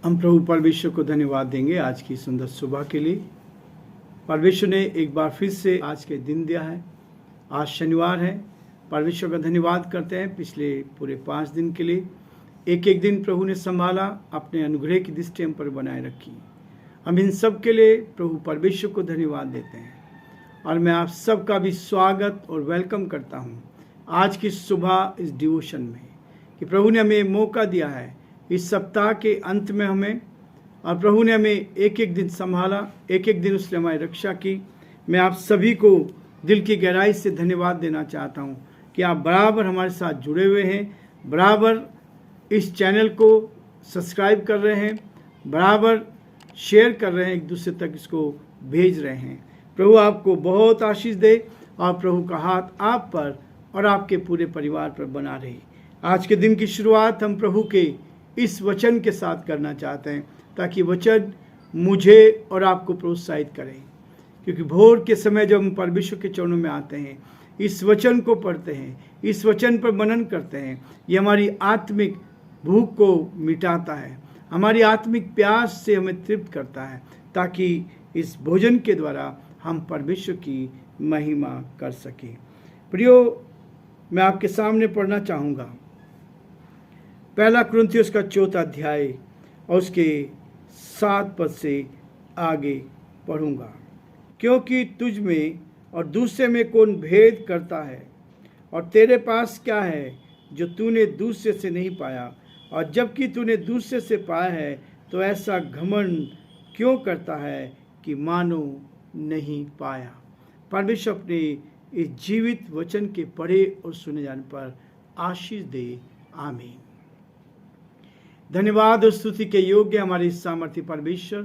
हम प्रभु परमेश्वर को धन्यवाद देंगे आज की सुंदर सुबह के लिए। परमेश्वर ने एक बार फिर से आज के दिन दिया है। आज शनिवार है। परमेश्वर का धन्यवाद करते हैं पिछले पूरे 5 दिन के लिए। एक एक दिन प्रभु ने संभाला, अपने अनुग्रह की दृष्टि हम पर बनाए रखी। हम इन सब के लिए प्रभु परमेश्वर को धन्यवाद देते हैं और मैं आप सबका भी स्वागत और वेलकम करता हूँ आज की सुबह इस डिवोशन में कि प्रभु ने हमें मौका दिया है इस सप्ताह के अंत में हमें, और प्रभु ने हमें एक एक दिन संभाला, एक एक दिन उसने हमारी रक्षा की। मैं आप सभी को दिल की गहराई से धन्यवाद देना चाहता हूँ कि आप बराबर हमारे साथ जुड़े हुए हैं, बराबर इस चैनल को सब्सक्राइब कर रहे हैं, बराबर शेयर कर रहे हैं, एक दूसरे तक इसको भेज रहे हैं। प्रभु आपको बहुत आशीष दे और प्रभु का हाथ आप पर और आपके पूरे परिवार पर बना रहे। आज के दिन की शुरुआत हम प्रभु के इस वचन के साथ करना चाहते हैं ताकि वचन मुझे और आपको प्रोत्साहित करें, क्योंकि भोर के समय जब हम परमेश्वर के चरणों में आते हैं, इस वचन को पढ़ते हैं, इस वचन पर मनन करते हैं, ये हमारी आत्मिक भूख को मिटाता है, हमारी आत्मिक प्यास से हमें तृप्त करता है, ताकि इस भोजन के द्वारा हम परमेश्वर की महिमा कर सकें। प्रियो, मैं आपके सामने पढ़ना चाहूँगा 1 कुरिन्थियों का 4 अध्याय और उसके 7 पद से आगे पढ़ूँगा। क्योंकि तुझ में और दूसरे में कौन भेद करता है, और तेरे पास क्या है जो तूने दूसरे से नहीं पाया, और जबकि तूने दूसरे से पाया है तो ऐसा घमंड क्यों करता है कि मानो नहीं पाया। परमेश्वर अपने इस जीवित वचन के पढ़े और सुने जाने पर आशीष दे। आमीन। धन्यवाद और स्तुति के योग्य हमारे सामर्थ्य परमेश्वर,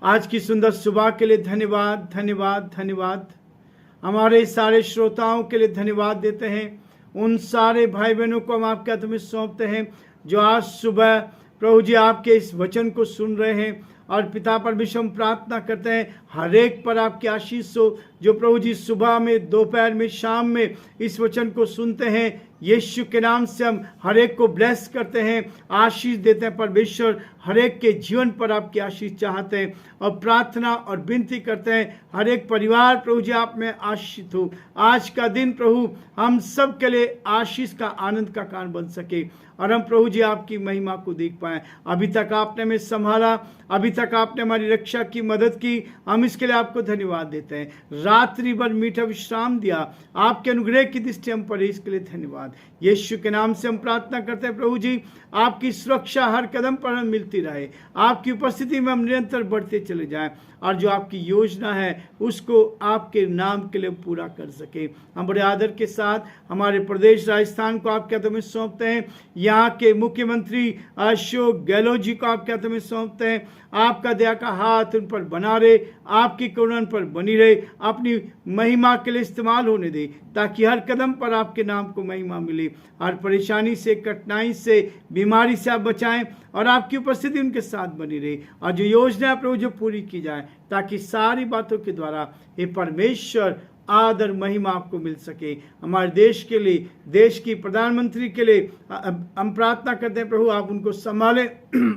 आज की सुंदर सुबह के लिए धन्यवाद धन्यवाद धन्यवाद। हमारे सारे श्रोताओं के लिए धन्यवाद देते हैं। उन सारे भाई बहनों को हम आपके हाथ में सौंपते हैं जो आज सुबह प्रभु जी आपके इस वचन को सुन रहे हैं। और पिता परमेश्वर, हम प्रार्थना करते हैं हर एक पर आपकी आशीष हो, जो प्रभु जी सुबह में, दोपहर में, शाम में इस वचन को सुनते हैं। यीशु के नाम से हम हर एक को ब्लेस करते हैं, आशीष देते हैं। परमेश्वर हर एक के जीवन पर आपकी आशीष चाहते हैं और प्रार्थना और विनती करते हैं हर एक परिवार प्रभु जी आप में आशीष हो। आज का दिन प्रभु हम सब के लिए आशीष का, आनंद का कारण बन सके और हम प्रभु जी आपकी महिमा को देख पाएं। अभी तक आपने हमें संभाला, अभी तक आपने हमारी रक्षा की, मदद की, हम इसके लिए आपको धन्यवाद देते हैं। रात्रि भर मीठा विश्राम दिया, आपके अनुग्रह की दृष्टि हम पर, इसके लिए धन्यवाद। यीशु के नाम से हम प्रार्थना करते हैं प्रभु जी, आपकी सुरक्षा हर कदम पर हमें मिलती रहे, आपकी उपस्थिति में हम निरंतर बढ़ते चले जाएं और जो आपकी योजना है उसको आपके नाम के लिए पूरा कर सके। हम बड़े आदर के साथ हमारे प्रदेश राजस्थान को आपके हाथों में सौंपते हैं। यहाँ के मुख्यमंत्री अशोक गहलोत जी को आपके हाथों में सौंपते हैं। आपका दया का हाथ उन पर बना रहे, आपकी करुणा उन पर बनी रहे, अपनी महिमा के लिए इस्तेमाल होने दे, ताकि हर कदम पर आपके नाम को महिमा मिले। हर परेशानी से, कठिनाई से, बीमारी से आप बचाएं और आपकी उपस्थिति उनके साथ बनी रहे, और जो योजना प्रभु जो पूरी की जाए, ताकि सारी बातों के द्वारा हे परमेश्वर आदर महिमा आपको मिल सके। हमारे देश के लिए, देश की प्रधानमंत्री के लिए हम प्रार्थना करते हैं प्रभु आप उनको संभालें,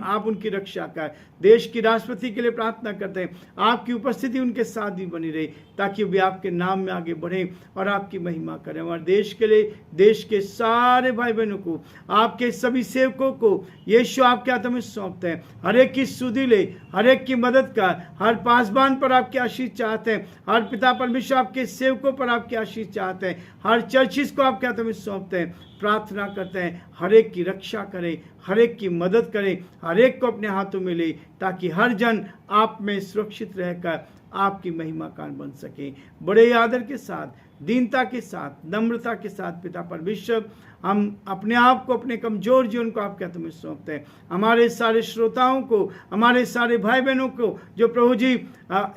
आप उनकी रक्षा करें। देश की राष्ट्रपति के लिए प्रार्थना करते हैं आपकी उपस्थिति उनके साथ भी बनी रहे, ताकि वे आपके नाम में आगे बढ़ें और आपकी महिमा करें। हमारे देश के लिए, देश के सारे भाई बहनों को, आपके सभी सेवकों को यीशु आपके हाथों में सौंपते हैं। हर एक की सुधि ले, हर एक की मदद कर, हर पासबान पर आपकी आशीष चाहते हैं, हर पिता परमेश्वर आपके सेवकों पर आपकी आशीष चाहते हैं, हर चर्चिस को आपके हाथों में सौंपते हैं। प्रार्थना करते हैं हर एक की रक्षा करें, हर एक की मदद करें, हर एक को अपने हाथों में ले, ताकि हर जन आप में सुरक्षित रहकर आपकी महिमा कारण बन सके। बड़े आदर के साथ, दीनता के साथ, नम्रता के साथ पिता परमेश्वर हम अपने आप को, अपने कमजोर जीवन को आपके हाथों में सौंपते हैं। हमारे सारे श्रोताओं को, हमारे सारे भाई बहनों को जो प्रभु जी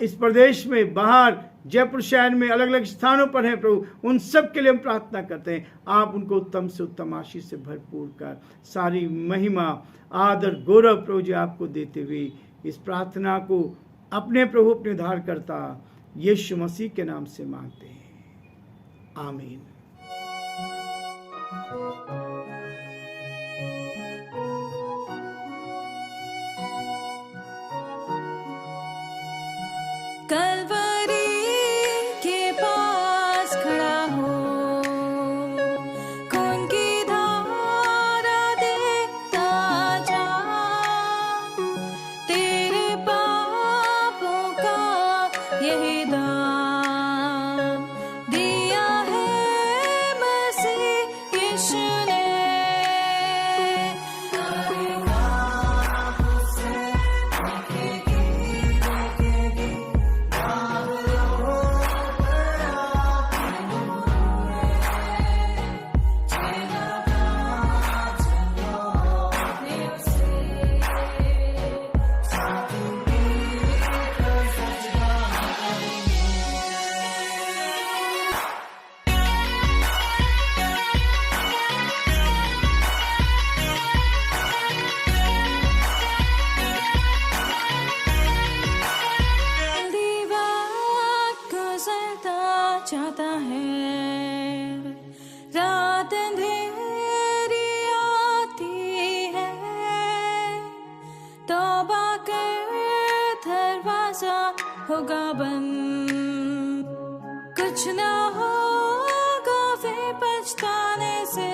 इस प्रदेश में, बाहर, जयपुर शहर में अलग अलग स्थानों पर हैं प्रभु, उन सब के लिए हम प्रार्थना करते हैं आप उनको उत्तम से उत्तम आशीष से भरपूर कर सारी महिमा, आदर, गौरव प्रभु जी आपको देते हुए इस प्रार्थना को अपने प्रभु, अपने उद्धारकर्ता यीशु मसीह के नाम से मांगते हैं। आमीन। होगा बंद, कुछ ना होगा फिर पछताने से,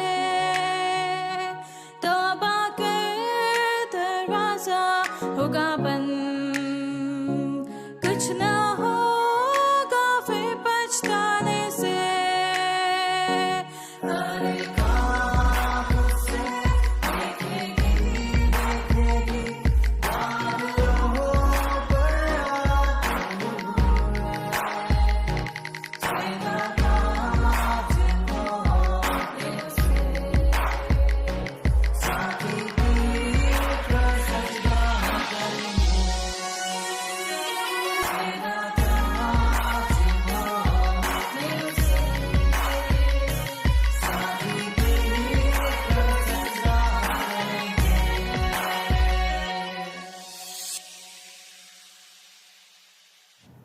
तौबा कर दरवाजा होगा बंद, कुछ ना होगा फिर पछताने से।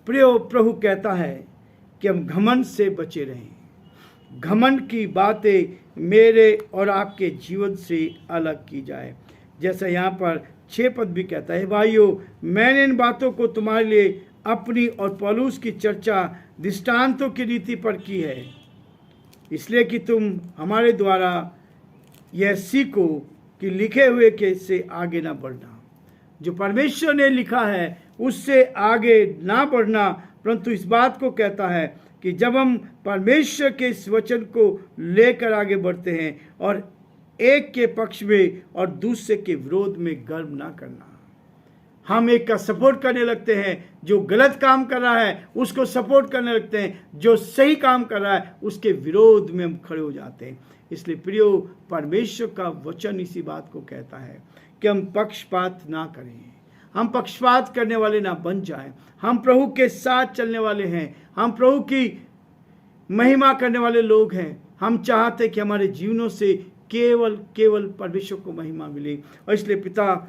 प्रियो, प्रभु कहता है कि हम घमंड से बचे रहें। घमंड की बातें मेरे और आपके जीवन से अलग की जाए। जैसा यहाँ पर 6 पद भी कहता है, भाइयों मैंने इन बातों को तुम्हारे लिए अपनी और पौलुस की चर्चा दृष्टांतों की रीति पर की है, इसलिए कि तुम हमारे द्वारा यह सीखो कि लिखे हुए के से आगे ना बढ़ना। जो परमेश्वर ने लिखा है उससे आगे ना बढ़ना, परंतु इस बात को कहता है कि जब हम परमेश्वर के इस वचन को लेकर आगे बढ़ते हैं और एक के पक्ष में और दूसरे के विरोध में गर्व ना करना। हम एक का सपोर्ट करने लगते हैं, जो गलत काम कर रहा है उसको सपोर्ट करने लगते हैं, जो सही काम कर रहा है उसके विरोध में हम खड़े हो जाते हैं। इसलिए प्रियो, परमेश्वर का वचन इसी बात को कहता है कि हम पक्षपात ना करें, हम पक्षपात करने वाले ना बन जाएं। हम प्रभु के साथ चलने वाले हैं, हम प्रभु की महिमा करने वाले लोग हैं। हम चाहते हैं कि हमारे जीवनों से केवल परमेश्वर को महिमा मिले। और इसलिए पिता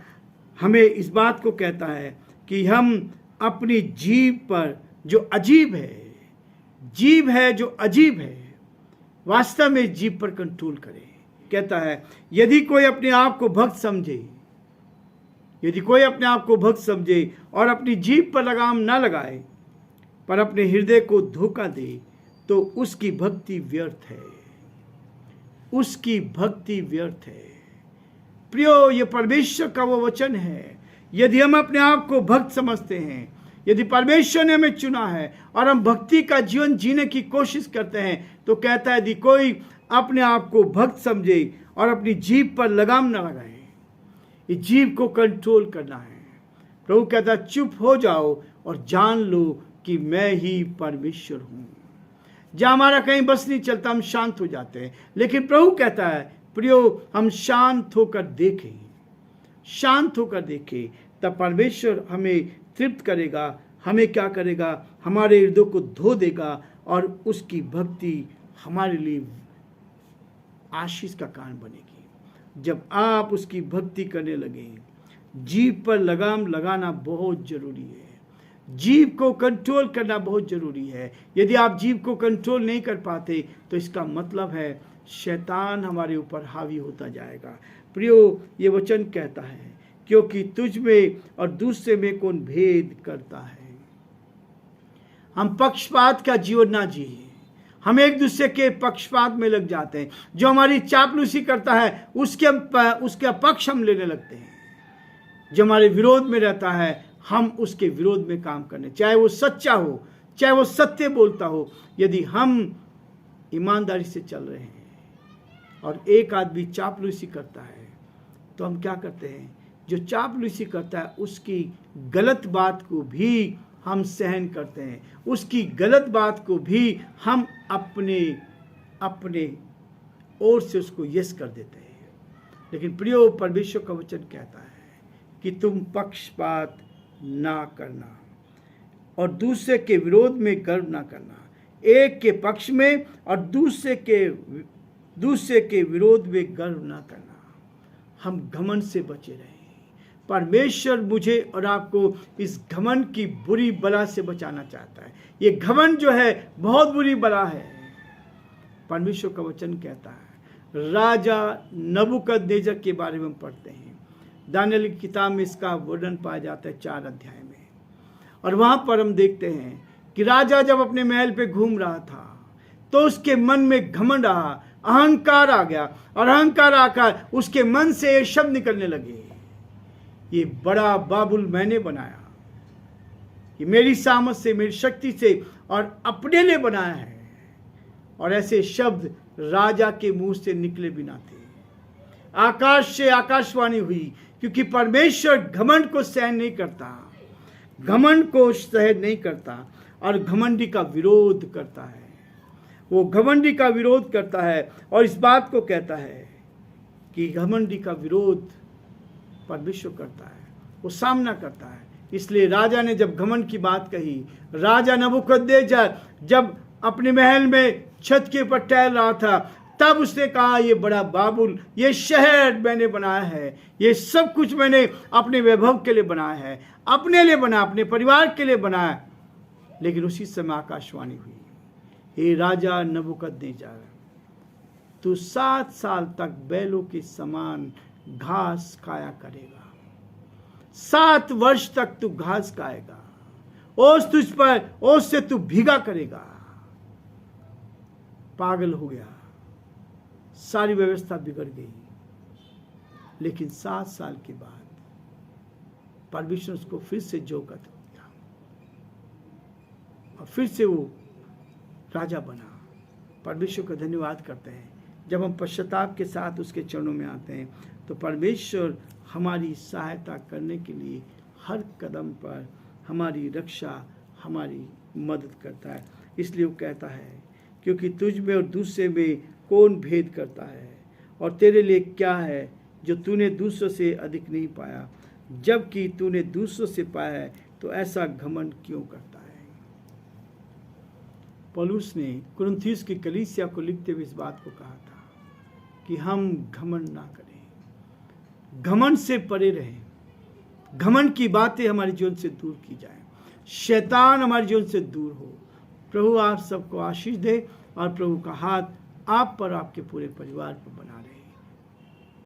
हमें इस बात को कहता है कि हम अपनी जीभ पर जो अजीब है, जीभ है जो अजीब है, वास्तव में जीभ पर कंट्रोल करें। कहता है यदि कोई अपने आप को भक्त समझे, यदि कोई अपने आप को भक्त समझे और अपनी जीभ पर लगाम ना लगाए पर अपने हृदय को धोखा दे, तो उसकी भक्ति व्यर्थ है, उसकी भक्ति व्यर्थ है। प्रियो, ये परमेश्वर का वो वचन है। यदि हम अपने आप को भक्त समझते हैं, यदि परमेश्वर ने हमें चुना है और हम भक्ति का जीवन जीने की कोशिश करते हैं, तो कहता है यदि कोई अपने आप को भक्त समझे और अपनी जीभ पर लगाम न लगाए, ये जीभ को कंट्रोल करना है। प्रभु कहता है चुप हो जाओ और जान लो कि मैं ही परमेश्वर हूं। जहां हमारा कहीं बस नहीं चलता हम शांत हो जाते हैं, लेकिन प्रभु कहता है प्रियो हम शांत होकर देखें, शांत होकर देखें, तब परमेश्वर हमें तृप्त करेगा। हमें क्या करेगा? हमारे हृदय को धो देगा और उसकी भक्ति हमारे लिए आशीष का कारण बनेगी। जब आप उसकी भक्ति करने लगे, जीभ पर लगाम लगाना बहुत जरूरी है, जीभ को कंट्रोल करना बहुत जरूरी है। यदि आप जीभ को कंट्रोल नहीं कर पाते तो इसका मतलब है शैतान हमारे ऊपर हावी होता जाएगा। प्रियो, ये वचन कहता है क्योंकि तुझ में और दूसरे में कौन भेद करता है। हम पक्षपात का जीवन ना जिए, हम एक दूसरे के पक्षपात में लग जाते हैं। जो हमारी चापलूसी करता है उसके पक्ष हम लेने लगते हैं। जो हमारे विरोध में रहता है हम उसके विरोध में काम करने, चाहे वो सच्चा हो, चाहे वो सत्य बोलता हो। यदि हम ईमानदारी से चल रहे हैं और एक आदमी चापलूसी करता है तो हम क्या करते हैं? जो चापलूसी करता है उसकी गलत बात को भी हम सहन करते हैं, उसकी गलत बात को भी हम अपने ओर से उसको यस कर देते हैं। लेकिन प्रियो, परमेश्वर का वचन कहता है कि तुम पक्षपात ना करना और दूसरे के विरोध में गर्व ना करना, एक के पक्ष में और दूसरे के विरोध में गर्व ना करना। हम घमंड से बचे रहें। परमेश्वर मुझे और आपको इस घमंड की बुरी बला से बचाना चाहता है। ये घमंड जो है बहुत बुरी बला है। परमेश्वर का वचन कहता है, राजा नबूकदनेस्सर के बारे में हम पढ़ते हैं, दानियेल की किताब में इसका वर्णन पाया जाता है 4 अध्याय में। और वहां पर हम देखते हैं कि राजा जब अपने महल पे घूम रहा था तो उसके मन में घमंड आ, अहंकार आ गया, और अहंकार आकर उसके मन से ये शब्द निकलने लगे, ये बड़ा बाबुल मैंने बनाया, ये मेरी सामर्थ से, मेरी शक्ति से और अपने लिए बनाया है। और ऐसे शब्द राजा के मुंह से निकले भी ना थे। आकाश से आकाशवाणी हुई, क्योंकि परमेश्वर घमंड को सहन नहीं करता, घमंड को सहन नहीं करता और घमंडी का विरोध करता है। वो घमंडी का विरोध करता है और इस बात को कहता है कि घमंडी का विरोध परमेश्वर करता है, वो सामना करता है। इसलिए राजा ने जब घमंड की बात कही, राजा नबूकदनेस्सर जब अपने महल में छत के ऊपर टहल रहा था, तब उसने कहा, ये बड़ा बाबुल, ये शहर मैंने बनाया है, ये सब कुछ मैंने अपने वैभव के लिए बनाया है, अपने लिए बनाया, अपने परिवार के लिए बनाया। लेकिन उसी समय आकाशवाणी हुई, हे राजा नबूकदनेस्सर, तू 7 साल तक बैलों के समान घास खाया करेगा, 7 वर्ष तक तू घास खाएगा, ओस तुझ पर, ओस से तू भीगा करेगा। पागल हो गया, सारी व्यवस्था बिगड़ गई। लेकिन 7 साल के बाद परमेश्वर उसको फिर से जोगत हो गया और फिर से वो राजा बना। परमेश्वर का धन्यवाद करते हैं। जब हम पश्चाताप के साथ उसके चरणों में आते हैं तो परमेश्वर हमारी सहायता करने के लिए हर कदम पर हमारी रक्षा, हमारी मदद करता है। इसलिए वो कहता है, क्योंकि तुझ में और दूसरे में कौन भेद करता है, और तेरे लिए क्या है जो तूने दूसरों से अधिक नहीं पाया, जबकि तूने दूसरों से पाया है, तो ऐसा घमंड क्यों करता है। पौलुस ने कुरिन्थियों की कलीसिया को लिखते हुए इस बात को कहा था कि हम घमंड ना करें, घमंड से परे रहें, घमंड की बातें हमारे जीवन से दूर की जाए, शैतान हमारे जीवन से दूर हो। प्रभु आप सबको आशीष दे और प्रभु का हाथ आप पर, आपके पूरे परिवार पर बना रहे।